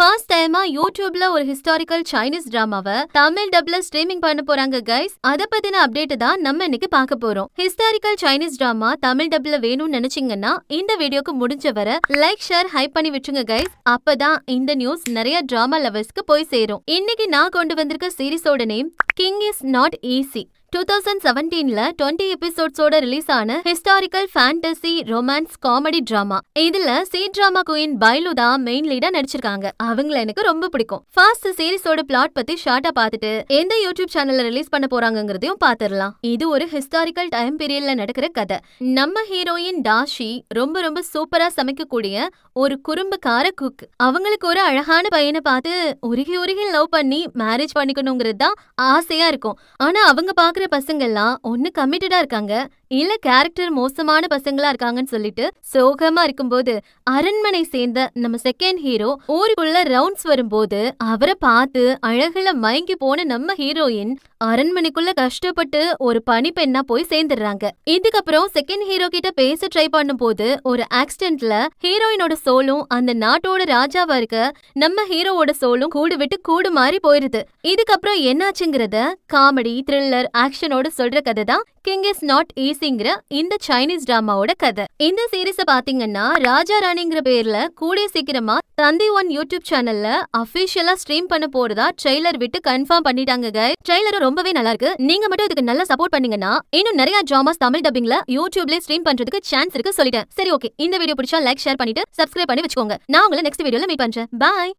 First டைமா யூடியூப்ல ஒரு ஹிஸ்டாரிக்கல் சைனீஸ் டிராமாவை தமிழ் டப்ல ஸ்ட்ரீமிங் பண்ண போறாங்க கைஸ். அத பத்தின அப்டேட் தான் நம்ம இன்னைக்கு பார்க்க போறோம். ஹிஸ்டாரிக்கல் சைனீஸ் டிராமா தமிழ் டப்ல வேணும்னு நினைச்சீங்கன்னா இந்த வீடியோக்கு முடிஞ்ச வரை லைக் ஷேர் ஹைப் பண்ணி விட்டுருங்க கைஸ். அப்பதான் இந்த நியூஸ் நிறைய டிராமா லவர்ஸ்க்கு போய் சேரும். இன்னைக்கு நான் கொண்டு வந்திருக்க சீரிஸோட name king is not easy. 2017ல 20 எபிசோட்ஸோட ரிலீஸ் ஆன historical fantasy romance comedy drama. இதுல சி டிராமா குயின் பைலு தான் மெயின் லீடா நடிச்சிருக்காங்க. அவங்கள எனக்கு ரொம்ப பிடிக்கும். ஃபர்ஸ்ட் சீரிஸோட பிளாட் பத்தி ஷார்ட்டா பார்த்துட்டு எந்த யூடியூப் சேனல்ல ரிலீஸ் பண்ண போறாங்கங்கறதையும் பாத்துறலாம். இது ஒரு ஹிஸ்டாரிக்கல் டைம் பீரியட்ல நடக்கிற கதை. நம்ம ஹீரோயின் டாஷி ரொம்ப சூப்பரா சமைக்கக்கூடிய ஒரு குறும்புக்கார குக். அவங்களுக்கு ஒரு அழகான பையனை பார்த்து உருகி லவ் பண்ணி மேரேஜ் பண்ணிக்கணுங்கிறது தான் ஆசையா இருக்கும். ஆனா அவங்க பாக்குற பசங்க எல்லாம் ஒண்ணு கமிட்டடா இருக்காங்க, இல்ல கேரக்டர் மோசமான பசங்களா இருக்காங்கன்னு சொல்லிட்டு சோகமா இருக்கும்போது அரண்மனை சேர்ந்த நம்ம செகண்ட் ஹீரோ ஊருக்குள்ள ரவுண்ட்ஸ் வரும்போது அவரை பார்த்து அழகுல மயங்கி போன நம்ம ஹீரோயின் அரண்மனைக்குள்ள கஷ்டப்பட்டு ஒரு பணிப்பெண்ணா போய் சேர்ந்துடுறாங்க. இதுக்கப்புறம் செகண்ட் ஹீரோ கிட்ட பேச ட்ரை பண்ணும் போது ஒரு ஆக்சிடென்ட்ல ஹீரோயினோட சோலும் அந்த நாட்டோட ராஜாவா இருக்க நம்ம ஹீரோவோட சோலும் கூடு விட்டு கூடு மாறி போயிருது. இதுக்கப்புறம் என்னாச்சுங்கிறத காமெடி த்ரில்லர் ஆக்ஷனோட சொல்ற கதை தான் கிங் இஸ் நாட் ஈஸிங்கிற இந்த சைனீஸ் டிராமாவோட கதை. இந்த சீரீஸ பாத்தீங்கன்னா ராஜா ராணிங்கிற பேர்ல கூடிய சீக்கிரமா தந்தி ஒன் யூடியூப் சேனல்ல அபிஷியலா ஸ்ட்ரீம் பண்ண போறதா ட்ரெய்லர் விட்டு கன்ஃபார்ம் பண்ணிட்டாங்க கைஸ். ட்ரெய்லரும் ரொம்பவே நல்லா இருக்கு. நீங்க மட்டும் இதுக்கு நல்லா சப்போர்ட் பண்ணீங்கன்னா இன்னும் நிறைய டிராமாஸ் தமிழ் டப்பிங்ல யூடியூப்ல ஸ்ட்ரீம் பண்றதுக்கு சான்ஸ் இருக்கு சொல்லிட்டேன். சரி ஓகே, இந்த வீடியோ பிடிச்சா லைக் ஷேர் பண்ணிட்டு சப்ஸ்கிரைப் பண்ணி வச்சுக்கோங்க. நான் உங்களை நெக்ஸ்ட் வீடியோல மீட் பண்றேன். பாய்.